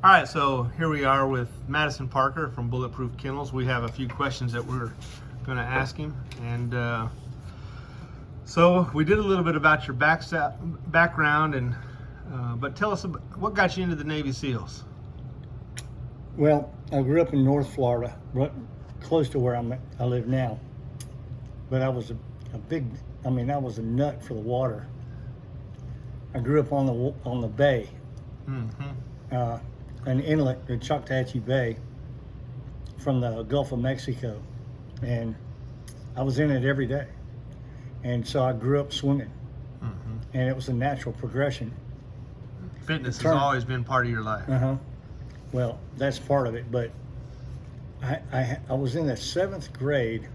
All right, so here we are with Madison Parker from Bulletproof Kennels. We have a few questions that we're going to ask him, and so we did a little bit about your background, and but tell us what got you into the Navy SEALs. Well, I grew up in North Florida, close to where I live now. But I was I was a nut for the water. I grew up on the bay, an inlet, the Choctawhatchee Bay, from the Gulf of Mexico, and I was in it every day. And so I grew up swimming, and it was a natural progression. Fitness has always been part of your life. Well, that's part of it, but I was in the 7th grade,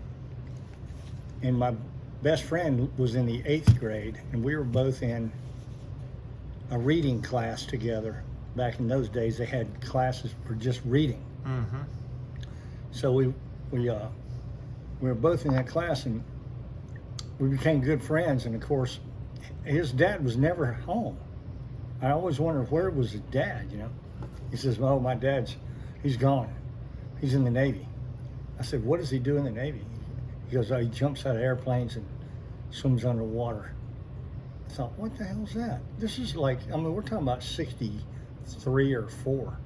and my best friend was in the 8th grade, and we were both in a reading class together. Back in those days, they had classes for just reading. So we were both in that class, and we became good friends. And of course, his dad was never home. I always wondered, where was his dad, you know? He says, "Oh, my he's gone. He's in the Navy." I said, "What does he do in the Navy?" He goes, "Oh, he jumps out of airplanes and swims underwater." I thought, what the hell is that? This is like, we're talking about 63 or 4,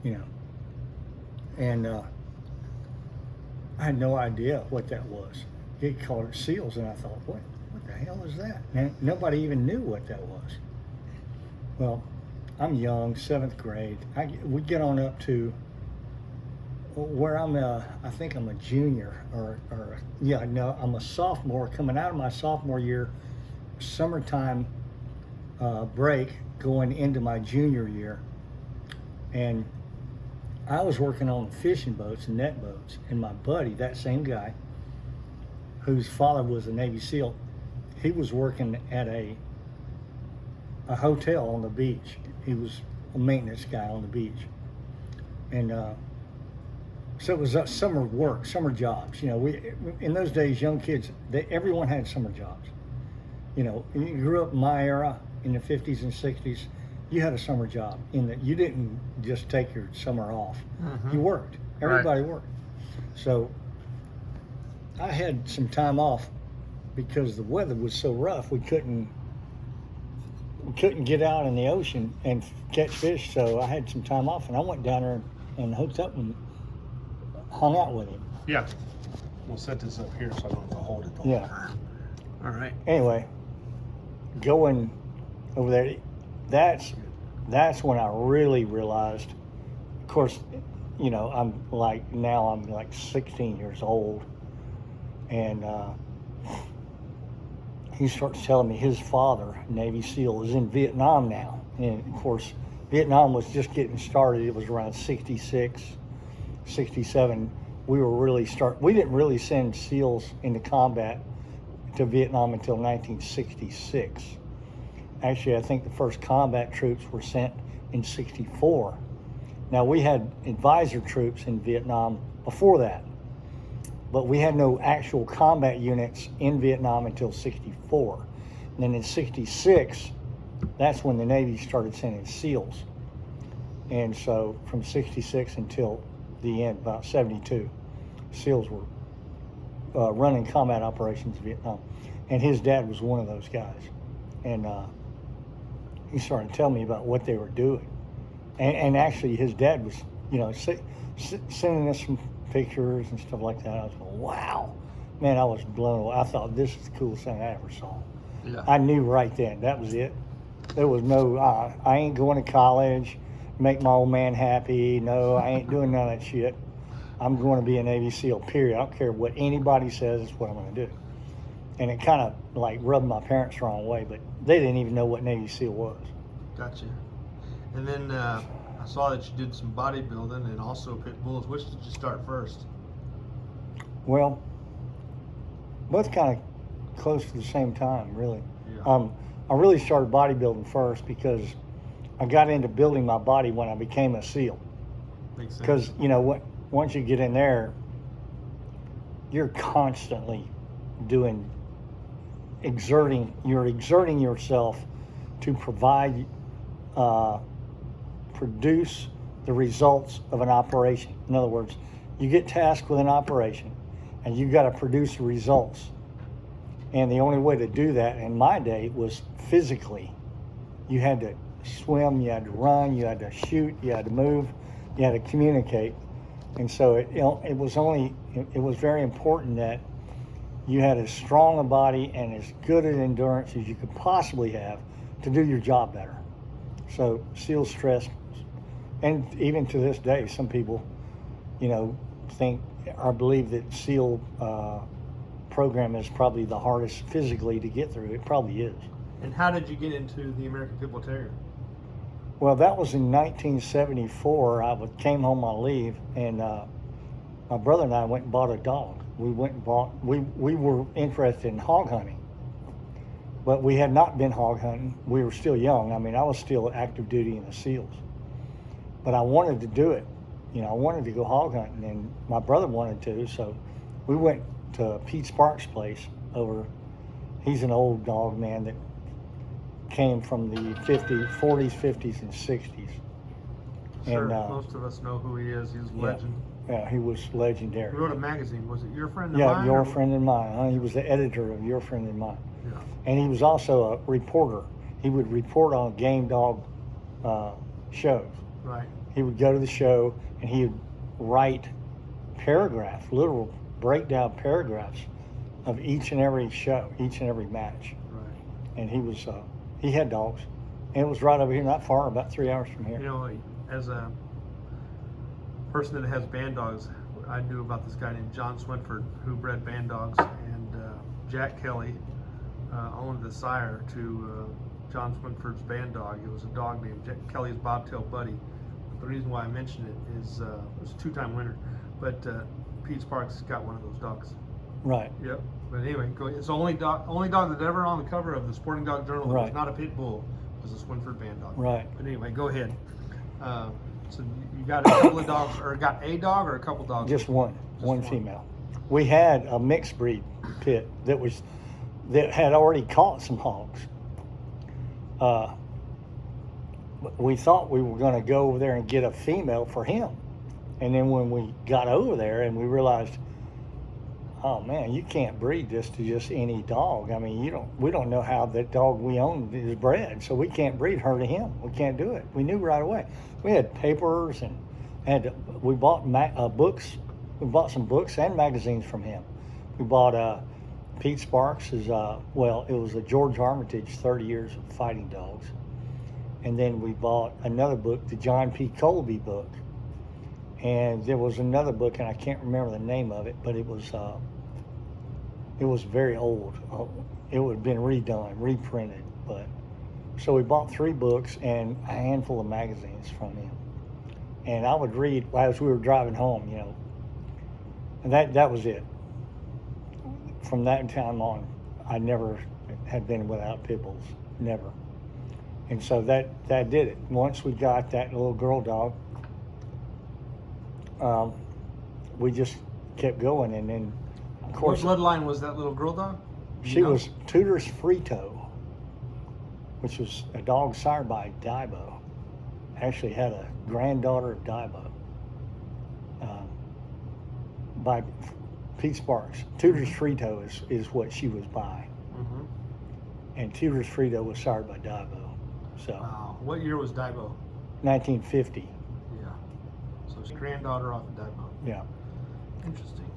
you know. And I had no idea what that was. He called it SEALs, and I thought, what the hell is that? And nobody even knew what that was. Well, I'm young, 7th grade. We get on up to where I think I'm a junior, I'm a sophomore, coming out of my sophomore year, summertime break, going into my junior year. And I was working on fishing boats and net boats, and my buddy, that same guy, whose father was a Navy SEAL, he was working at a hotel on the beach. He was a maintenance guy on the beach. And so it was summer work, summer jobs. You know, in those days, young kids, everyone had summer jobs. You know, you grew up in my era in the 50s and 60s, you had a summer job in that you didn't just take your summer off. You worked. Everybody worked. So I had some time off because the weather was so rough. We couldn't get out in the ocean and catch fish. So I had some time off, and I went down there and hooked up and hung out with him. Yeah. We'll set this up here so I don't have to hold it. All right. Anyway, going over there, that's when I really realized. Of course, you know, I'm like 16 years old, and he starts telling me his father, Navy SEAL, is in Vietnam now. And of course, Vietnam was just getting started. It was around 66, 67. We didn't really send SEALs into combat to Vietnam until 1966. Actually, I think the first combat troops were sent in 64. Now, we had advisor troops in Vietnam before that, but we had no actual combat units in Vietnam until 64. And then in 66, that's when the Navy started sending SEALs. And so from 66 until the end, about 72, SEALs were running combat operations in Vietnam. And his dad was one of those guys. And he started telling me about what they were doing. And actually, his dad was, you know, sending us some pictures and stuff like that. I was going, wow. Man, I was blown away. I thought, this is the coolest thing I ever saw. Yeah. I knew right then, that was it. There was no, I ain't going to college, make my old man happy. No, I ain't doing none of that shit. I'm going to be a Navy SEAL, period. I don't care what anybody says, it's what I'm going to do. And it kind of like rubbed my parents the wrong way, but they didn't even know what Navy SEAL was. Gotcha. And then I saw that you did some bodybuilding and also pit bulls. Which did you start first? Well, both kind of close to the same time, really. Yeah. I really started bodybuilding first because I got into building my body when I became a SEAL. Makes sense. Because, you know, once you get in there, you're constantly exerting yourself to provide produce the results of an operation. In other words, you get tasked with an operation and you got to produce the results. And the only way to do that in my day was physically. You had to swim, you had to run, you had to shoot, you had to move, you had to communicate. And so it was very important that you had as strong a body and as good an endurance as you could possibly have to do your job better. So SEAL stress, and even to this day, some people, think or believe that SEAL program is probably the hardest physically to get through. It probably is. And how did you get into the American Pit Bull Terrier? Well, that was in 1974. I came home on leave, and my brother and I went and bought a dog. We were interested in hog hunting, but we had not been hog hunting. We were still young. I mean, I was still active duty in the SEALs, but I wanted to do it. I wanted to go hog hunting, and my brother wanted to, so we went to Pete Sparks' place over. He's an old dog man that came from the 40s, 50s, and 60s. Sure, And most of us know who he is. He's a legend. Yeah, he was legendary. He wrote a magazine. Was it Your Friend and Yeah, Mine? Your Friend and Mine. Huh? He was the editor of Your Friend and Mine. Yeah. And he was also a reporter. He would report on game dog shows. Right. He would go to the show and he would write paragraphs, literal breakdown paragraphs of each and every show, each and every match. Right. And he had dogs. And it was right over here, not far, about 3 hours from here. As a person that has band dogs, I knew about this guy named John Swinford who bred band dogs, and Jack Kelly owned the sire to John Swinford's band dog. It was a dog named Jack Kelly's Bobtail Buddy. But the reason why I mention it is it was a two-time winner, but Pete Sparks got one of those dogs. Right. Yep. But anyway, it's the only dog that's ever on the cover of the Sporting Dog Journal that was Right. not a pit bull. It was a Swinford band dog. Right. But anyway, go ahead. So you got a couple of dogs, or got a dog, or a couple dogs? Just one female. We had a mixed breed pit that had already caught some hogs. We thought we were going to go over there and get a female for him, and then when we got over there and we realized, oh man, you can't breed this to just any dog. I mean, we don't know how that dog we own is bred, so we can't breed her to him. We can't do it. We knew right away. We had papers and we bought books. We bought some books and magazines from him. We bought Pete Sparks' it was a George Armitage 30 Years of Fighting Dogs. And then we bought another book, the John P. Colby book. And there was another book, and I can't remember the name of it, but it was very old. It would have been redone, reprinted. So we bought 3 books and a handful of magazines from him. And I would read as we were driving home, and that was it. From that time on, I never had been without pit bulls, never. And so that did it. Once we got that little girl dog, we just kept going, and then, of course, What bloodline was that little girl dog? she was Tudor's Frito, which was a dog sired by Dibo. Actually had a granddaughter of Dibo, by Pete Sparks. Tudor's Frito is what she was by. Mm-hmm. And Tudor's Frito was sired by Dibo. So, Wow. What year was Dibo? 1950. Yeah. So she's granddaughter off of Dibo. Yeah. Interesting.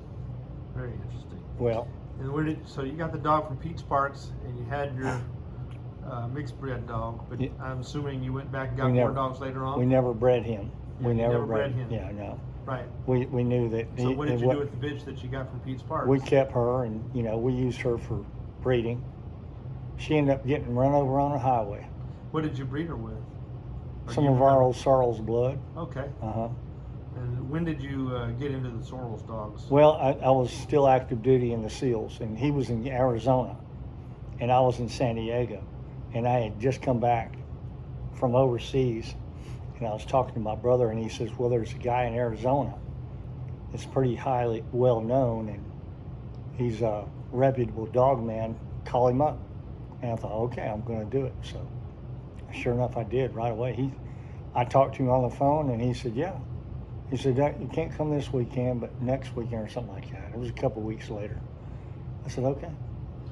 Very interesting. Well, And so you got the dog from Pete Sparks, and you had your mixed bred dog, but Yeah. I'm assuming you went back and got We more never- dogs later on? we never bred him. Yeah, We you never never bred bred him. Yeah, no. Right. We knew that. So what did you do with the bitch that you got from Pete Sparks? We kept her, and we used her for breeding. She ended up getting run over on a highway. What did you breed her with? Or Some do you of our remember? old Sorrells blood. Okay. Uh-huh. And when did you get into the Sorrells dogs? Well, I was still active duty in the SEALs, and he was in Arizona, and I was in San Diego, and I had just come back from overseas, and I was talking to my brother, and he says, well, there's a guy in Arizona that's pretty highly well known, and he's a reputable dog man. Call him up. And I thought, okay, I'm going to do it. So sure enough, I did right away. I talked to him on the phone, and he said, yeah. He said, you can't come this weekend, but next weekend or something like that. It was a couple of weeks later. I said, okay.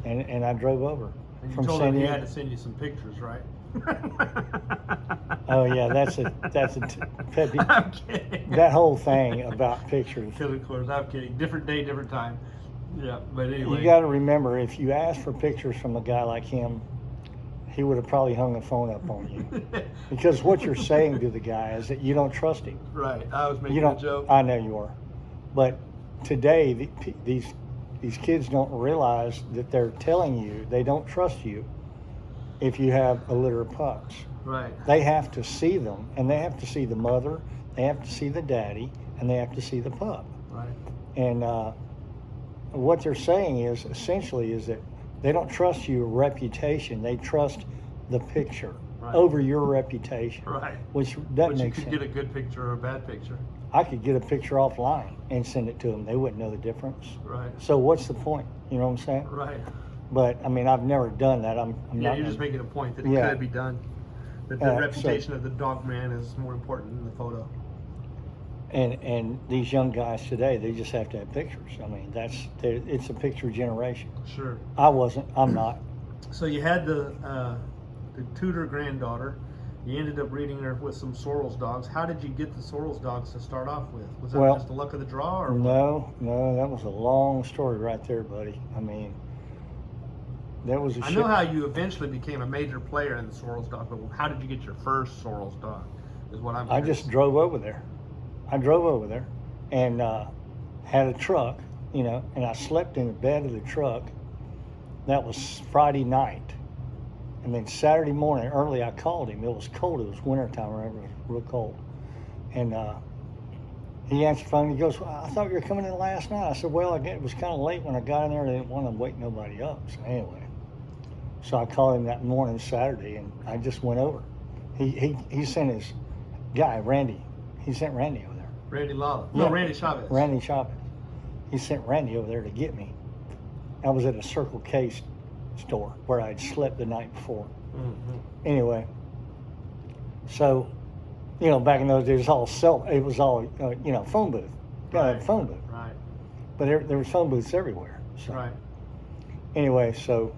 And I drove over And you from told San him he Diego. had to send you some pictures, right? Oh yeah, that's a pet peeve. I'm kidding. That whole thing about pictures. Of course, I'm kidding. Different day, different time. Yeah, but anyway. You got to remember, if you ask for pictures from a guy like him, he would have probably hung the phone up on you. Because what you're saying to the guy is that you don't trust him. Right. I was making You don't. a joke. I know you are, but today these kids don't realize that they're telling you they don't trust you if you have a litter of pups. Right. They have to see them, and they have to see the mother, they have to see the daddy, and they have to see the pup. Right. And what they're saying is essentially is that they don't trust your reputation; they trust the picture over your reputation. Right. Which doesn't But you make could sense. get a good picture or a bad picture. I could get a picture offline and send it to them; they wouldn't know the difference. Right. So what's the point? You know what I'm saying? Right. But I mean, I've never done that. I'm Yeah, not. you're just making a point that it Yeah. could be done. That the So- reputation of the dog man is more important than the photo. And these young guys today, they just have to have pictures. I mean, it's a picture generation. Sure. I'm not. So you had the tutor granddaughter. You ended up breeding her with some Sorrells dogs. How did you get the Sorrells dogs to start off with? Was that just the luck of the draw, or No, that was a long story right there, buddy. I mean, that was a I know how you eventually became a major player in the Sorrells dog, but how did you get your first Sorrells dog? Is what I'm. I just drove over there. And had a truck, and I slept in the bed of the truck. That was Friday night. And then Saturday morning, early, I called him. It was cold. It was wintertime. I remember it was real cold. And he answered the phone. He goes, well, I thought you were coming in last night. I said, well, it was kind of late when I got in there. They didn't want to wake nobody up. So anyway, I called him that morning, Saturday, and I just went over. He sent his guy, Randy. He sent Randy over there. Randy Lawler. Yeah. No, Randy Chavez. Randy Chavez. He sent Randy over there to get me. I was at a Circle K store where I'd slept the night before. Mm-hmm. Anyway, so, back in those days, it was all phone booth. Right. Phone booth. Right. But there was phone booths everywhere. So. Right. Anyway, so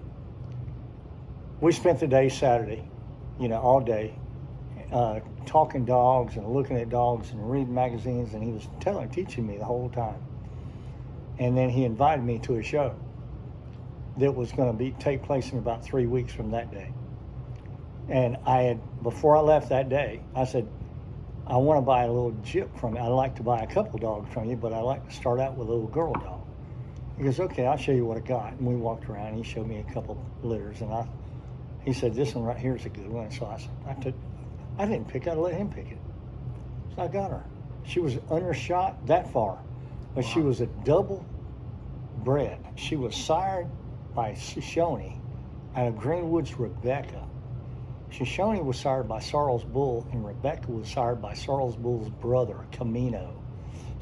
we spent the day Saturday, all day, talking dogs and looking at dogs and reading magazines, and he was teaching me the whole time. And then he invited me to a show that was going to take place in about 3 weeks from that day. And before I left that day, I said, I want to buy a little gyp from you. I'd like to buy a couple dogs from you, but I'd like to start out with a little girl dog. He goes, okay, I'll show you what I got. And we walked around, and he showed me a couple litters, and he said, this one right here is a good one. So I didn't pick it, I let him pick it. So I got her. She was undershot that far, but she was a double bred. She was sired by Shoshone out of Greenwood's Rebecca. Shoshone was sired by Sorrells Bull, and Rebecca was sired by Sorrells Bull's brother, Camino.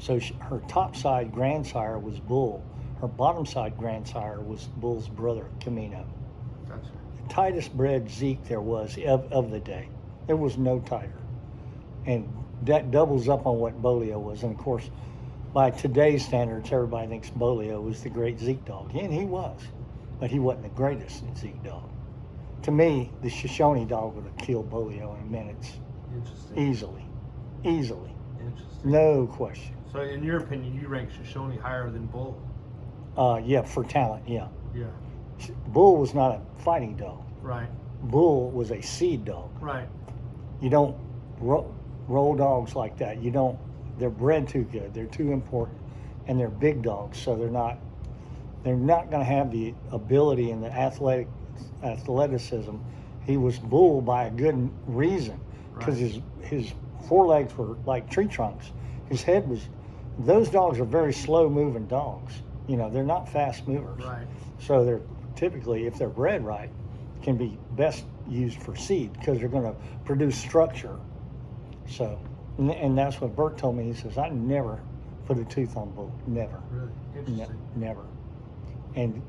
So her top side grandsire was Bull. Her bottom side grandsire was Bull's brother, Camino. Gotcha. The tightest bred Zeke there was of the day. There was no tighter. And that doubles up on what Bolio was. And of course, by today's standards, everybody thinks Bolio was the great Zeke dog. And he was, but he wasn't the greatest Zeke dog. To me, the Shoshone dog would have killed Bolio in minutes. Interesting. Easily. Interesting. No question. So in your opinion, you rank Shoshone higher than Bull? Yeah, for talent, yeah. Yeah. Bull was not a fighting dog. Right. Bull was a seed dog. Right. You don't roll dogs like that. They're bred too good. They're too important, and they're big dogs, so they're not going to have the ability and the athleticism. He was Bull by a good reason, because his forelegs were like tree trunks. His head was. Those dogs are very slow moving dogs. They're not fast movers. Right. So they're typically, if they're bred right, can be best used for seed because they're going to produce structure. So, and that's what Bert told me. He says, I never put a tooth on Bull. Never. Really? Interesting. Never. And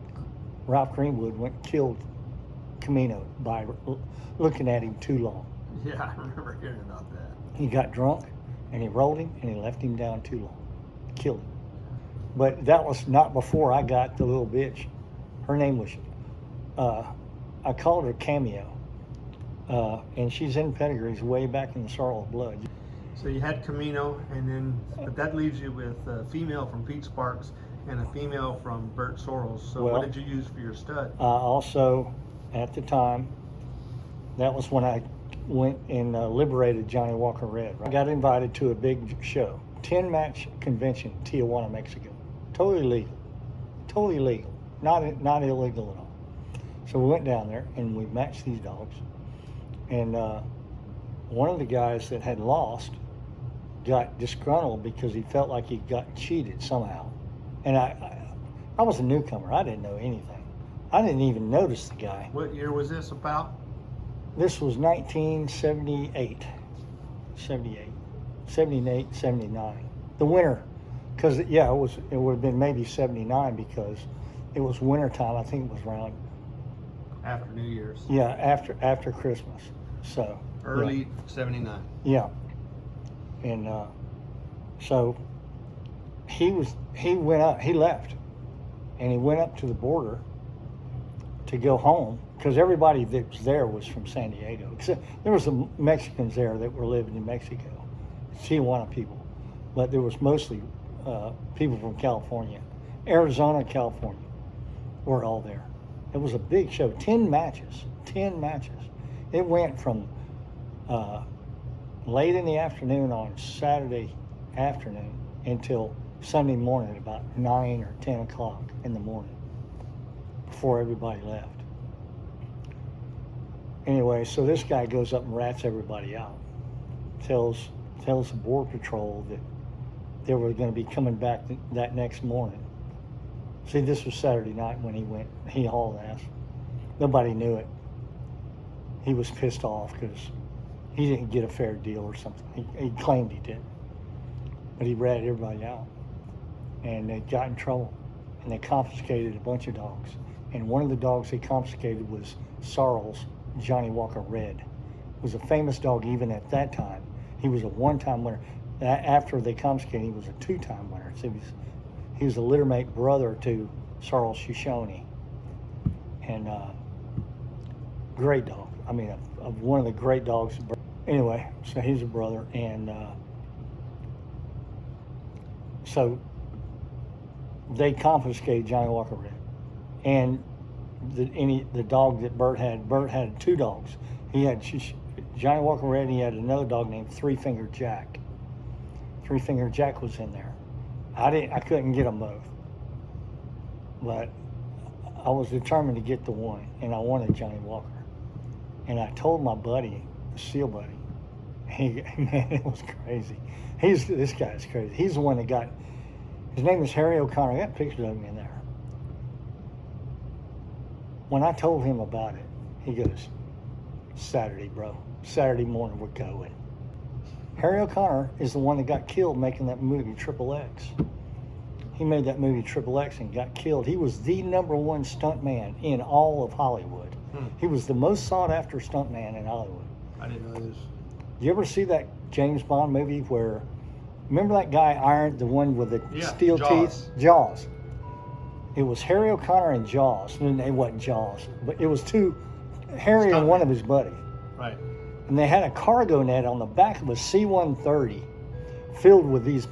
Ralph Greenwood went and killed Camino by looking at him too long. Yeah, I remember hearing about that. He got drunk, and he rolled him, and he left him down too long. Killed him. But that was not before I got the little bitch. Her name was, I called her Cameo. And she's in pedigrees way back in the Sorrells blood. So you had Camino, and then but that leaves you with a female from Pete Sparks and a female from Bert Sorrells. So Well, what did you use for your stud? Also, at the time, that was when I went and liberated Johnny Walker Red. Right? I got invited to a big show, 10-match convention, Tijuana, Mexico. Totally legal, totally legal, not illegal at all. So we went down there and we matched these dogs. And one of the guys that had lost got disgruntled because he felt like he got cheated somehow. And I was a newcomer. I didn't know anything. I didn't even notice the guy. What year was this about? This was 1978, 78, 79. The winter, because it would have been maybe 79 because it was winter time. I think it was around After New Year's. Yeah, after Christmas. So Early 79. Yeah. And so he left, and he went up to the border to go home because everybody that was there was from San Diego. Except there was some Mexicans there that were living in Mexico, Tijuana people, but there was mostly people from California, Arizona, California, were all there. It was a big show, 10 matches. It went from late in the afternoon on Saturday afternoon until Sunday morning, about 9 or 10 o'clock in the morning, before everybody left. Anyway, so this guy goes up and rats everybody out. Tells the Border Patrol that they were going to be coming back that next morning. See, this was Saturday night when he hauled ass. Nobody knew it. He was pissed off because he didn't get a fair deal or something. He claimed he did. But he ratted everybody out. And they got in trouble. And they confiscated a bunch of dogs. And one of the dogs they confiscated was Sorrells, Johnny Walker Red. It was a famous dog even at that time. He was a one-time winner. After they confiscated, he was a two-time winner. So he was a littermate brother to Sorrells Shoshone. And great dog. I mean, one of the great dogs. Anyway, so he's a brother. And so they confiscated Johnny Walker Red. And the dog that Bert had two dogs. He had Johnny Walker Red, and he had another dog named Three-Fingered Jack. Three-Fingered Jack was in there. I couldn't get them both, but I was determined to get the one, and I wanted Johnny Walker. And I told my buddy, Seal Buddy, man, it was crazy. This guy is crazy. He's the one that got. His name is Harry O'Connor. I got pictures of him in there. When I told him about it, he goes, "Saturday, bro. Saturday morning, we're going." Harry O'Connor is the one that got killed making that movie Triple X. He made that movie Triple X and got killed. He was the #1 stuntman in all of Hollywood. He was the most sought-after stuntman in Hollywood. I didn't know this. You ever see that James Bond movie where, remember that guy Iron, the one with the steel teeth? Jaws. It was Harry O'Connor and Jaws. It wasn't Jaws, but it was Harry and one of his buddies. Right. And they had a cargo net on the back of a C-130 filled with these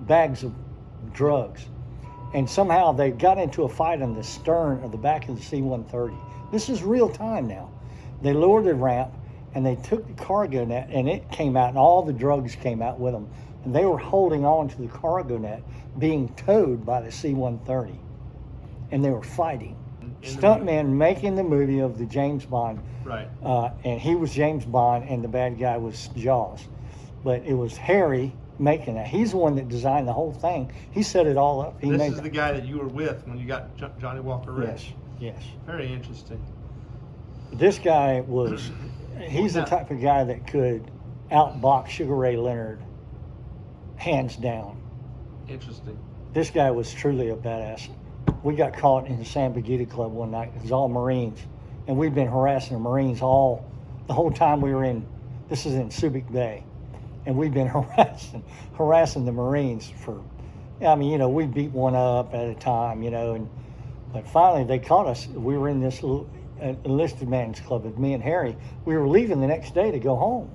bags of drugs. And somehow they got into a fight on the stern of the back of the C-130. This is real time now. They lowered the ramp and they took the cargo net, and it came out, and all the drugs came out with them. And they were holding on to the cargo net, being towed by the C-130. And they were fighting. Stuntman making the movie of the James Bond. Right. And he was James Bond, and the bad guy was Jaws. But it was Harry making that. He's the one that designed the whole thing. He set it all up. This is the guy that you were with when you got Johnny Walker Red. Yes. Very interesting. This guy was, he's the type of guy that could outbox Sugar Ray Leonard, hands down. Interesting. This guy was truly a badass. We got caught in the San Bagita Club one night. It was all Marines. And we'd been harassing the Marines the whole time we were this is in Subic Bay. and we'd been harassing the Marines for, I mean, you know, we beat one up at a time, you know, but finally they caught us. We were in this little enlisted man's club with me and Harry. We were leaving the next day to go home,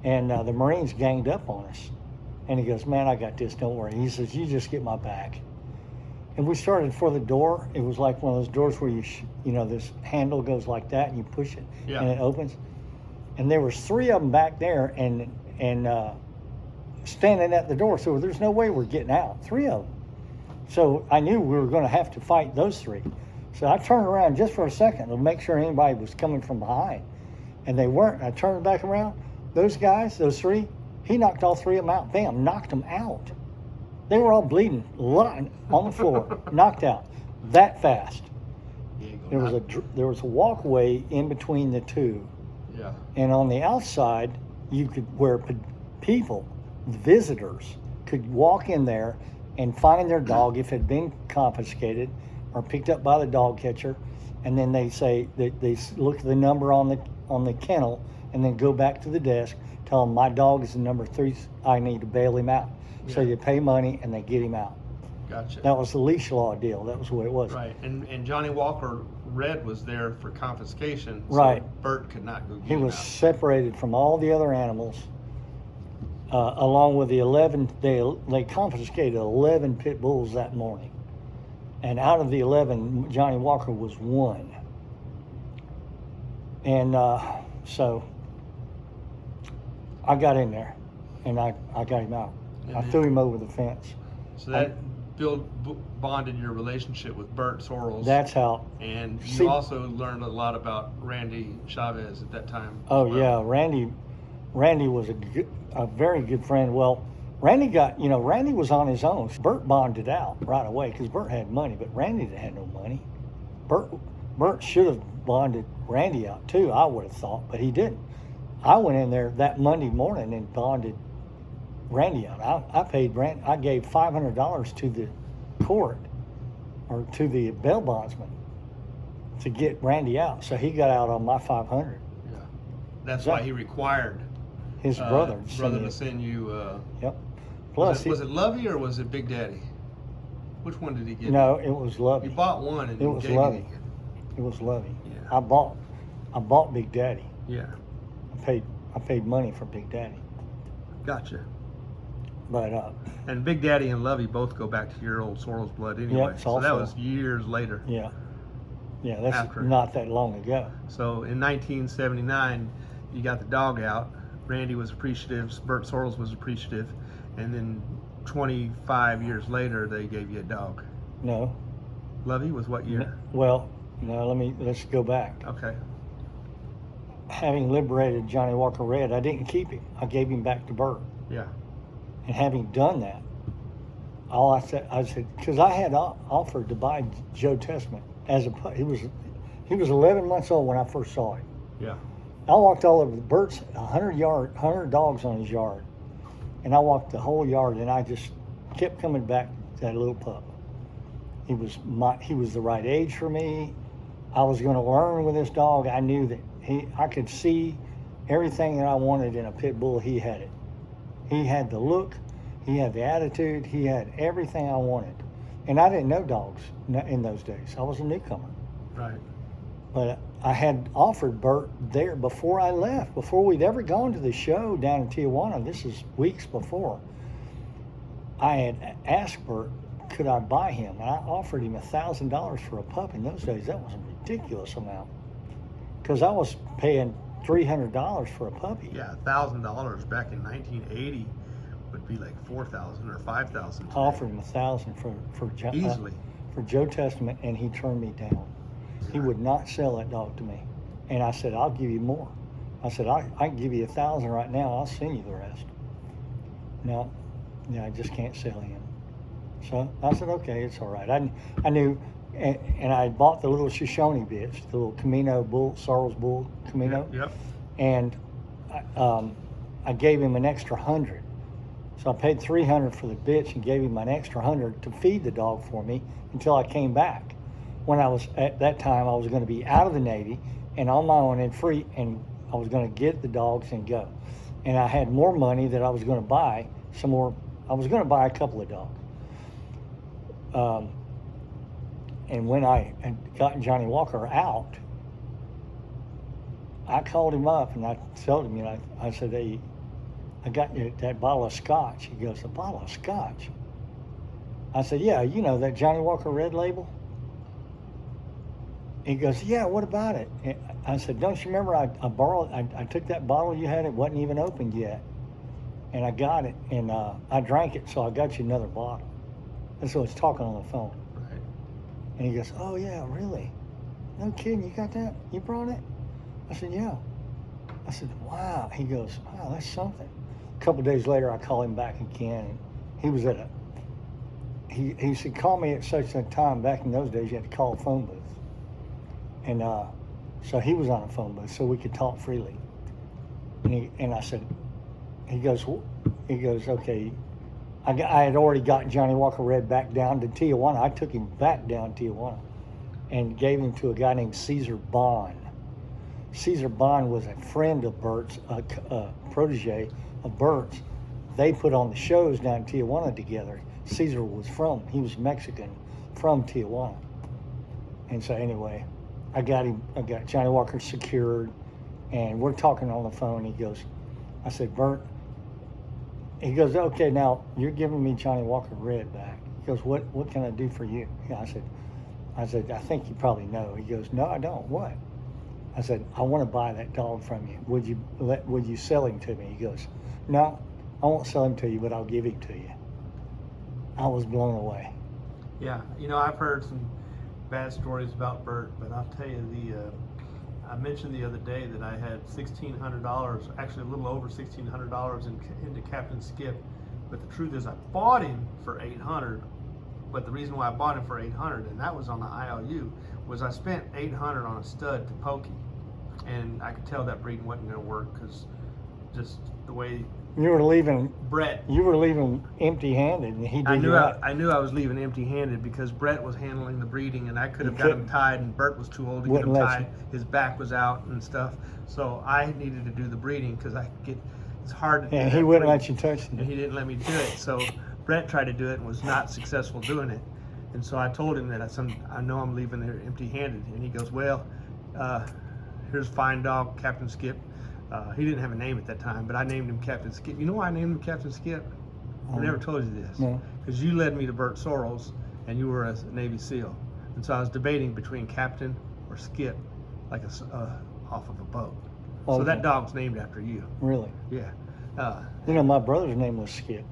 and the Marines ganged up on us. And he goes, "Man, I got this, don't worry." He says, "You just get my back." And we started for the door. It was like one of those doors where you know, this handle goes like that, and you push it, Yeah. and it opens. And there was 3 of them back there, and standing at the door. So there's no way we're getting out. 3 of them. So I knew we were going to have to fight those 3. So I turned around just for a second to make sure anybody was coming from behind, and they weren't. I turned back around. Those guys, those 3, he knocked all 3 of them out. Bam, knocked them out. They were all bleeding, lying on the floor, knocked out that fast. There was a walkway in between the 2, Yeah. and on the outside, where people, visitors, could walk in there and find their dog if it had been confiscated or picked up by the dog catcher, and then they say they look at the number on the kennel, and then go back to the desk, tell them my dog is the number 3, I need to bail him out. So Yeah. you pay money and they get him out. Gotcha. That was the leash law deal. That was the way it was. Right, and Johnny Walker Red was there for confiscation. So Right. Bert could not go get He him was out. separated from all the other animals, along with the 11. They confiscated 11 pit bulls that morning, and out of the 11, Johnny Walker was 1. And so I got in there, and I got him out. I threw him over the fence. So that bonded your relationship with Bert Sorrells. That's how. And you See- also learned a lot about Randy Chavez at that time. Oh as well. yeah, Randy was a very good friend. Well, Randy was on his own. Bert bonded out right away because Bert had money, but Randy had no money. Bert should have bonded Randy out too, I would have thought, but he didn't. I went in there that Monday morning and bonded Randy out. I gave $500 to the court, or to the bail bondsman, to get Randy out. So he got out on my $500. Yeah. That's why he required His brother to send you. Yep. Plus, was it Lovey or was it Big Daddy? Which one did he get? no, it was Lovey. You bought one and It you was gave Lovey. it. It was Lovey. Yeah. I bought Big Daddy. Yeah. I paid money for Big Daddy. Gotcha. But And Big Daddy and Lovey both go back to your old Sorrells blood anyway. it's so that also- was years later. yeah, that's After. not that long ago. So in 1979, you got the dog out. Randy was appreciative. Bert Sorrells was appreciative. And then 25 years later, they gave you a dog. No, Lovey was what year? well, no. Let's go back. Okay. Having liberated Johnny Walker Red, I didn't keep him. I gave him back to Bert. Yeah. And having done that, all I said, because I had offered to buy Joe Testament as a pup. He was 11 months old when I first saw him. Yeah. I walked all over the Bert's 100 dogs on his yard, and I walked the whole yard, and I just kept coming back to that little pup. He was the right age for me. I was going to learn with this dog. I knew that I could see everything that I wanted in a pit bull. He had it. He had the look, he had the attitude, he had everything I wanted. And I didn't know dogs in those days. I was a newcomer. Right. But I had offered Bert there before I left, before we'd ever gone to the show down in Tijuana. This is weeks before. I had asked Bert, could I buy him? And I offered him $1,000 for a pup. In those days, that was a ridiculous amount, because I was paying $300 for a puppy. Yeah, $1,000 back in 1980 would be like $4,000 or $5,000. I offered him $1,000 for Easily. for Joe Testament, and he turned me down. He would not sell that dog to me, and I said, I'll give you more. I said, I can give you $1,000 right now. I'll send you the rest. No, I just can't sell him. So I said, okay, it's all right. I knew, and I bought the little Shoshone bitch, the little Camino bull, Sorrells bull Camino. Yep. And I gave him an extra 100. So I paid $300 for the bitch and gave him an extra 100 to feed the dog for me until I came back. When I was at that time, I was going to be out of the Navy and on my own and free, and I was going to get the dogs and go. and I had more money that I was going to buy some more. I was going to buy a couple of dogs. And when I had gotten Johnny Walker out, I called him up and I told him, I said, hey, I got you that bottle of scotch. He goes, a bottle of scotch? I said, yeah, that Johnny Walker Red Label? He goes, yeah, what about it? And I said, don't you remember I took that bottle you had, it wasn't even opened yet. And I got it, and I drank it, so I got you another bottle. And so I was talking on the phone. Right. And he goes, oh, yeah, really? No kidding, you got that? You brought it? I said, yeah. I said, wow. He goes, wow, that's something. A couple of days later, I called him back again. And he was at he said, call me at such a time. Back in those days, you had to call a phone booth. And so he was on a phone booth, so we could talk freely. And I said, he goes, okay. I had already gotten Johnny Walker Red back down to Tijuana. I took him back down to Tijuana and gave him to a guy named Caesar Bond. Caesar Bond was a friend of Bert's, a protege of Bert's. They put on the shows down in Tijuana together. Caesar he was Mexican from Tijuana. And so anyway, I got Johnny Walker secured, and we're talking on the phone. He goes, I said, Bert, he goes, okay, now you're giving me Johnny Walker Red back. He goes, what can I do for you? Yeah, I said, I think you probably know. He goes, no, I don't. What? I said, I want to buy that dog from you. Would you sell him to me? He goes, no, I won't sell him to you, but I'll give him to you. I was blown away. Yeah, I've heard some bad stories about Bert, but I'll tell you, I mentioned the other day that I had $1,600, actually a little over $1,600 into Captain Skip, but the truth is I bought him for $800. But the reason why I bought him for $800, and that was on the IOU, was I spent $800 on a stud to Pokey, and I could tell that breeding wasn't going to work because just the way you were leaving Brett. You were leaving empty-handed, and he did. I knew I was leaving empty-handed because Brett was handling the breeding, and I could have got him tied, and Bert was too old to get him tied. His back was out and stuff, so I needed to do the breeding because it's hard to. And he wouldn't let you touch it. And he didn't let me do it, so Brett tried to do it and was not successful doing it. And so I told him that I know I'm leaving there empty-handed, and he goes, well, here's a fine dog, Captain Skip. He didn't have a name at that time, but I named him Captain Skip. You know why I named him Captain Skip? I never told you this. No. Because you led me to Bert Sorrells, and you were a Navy SEAL. And so I was debating between Captain or Skip, like off of a boat. Okay. So that dog's named after you. Really? Yeah. My brother's name was Skip.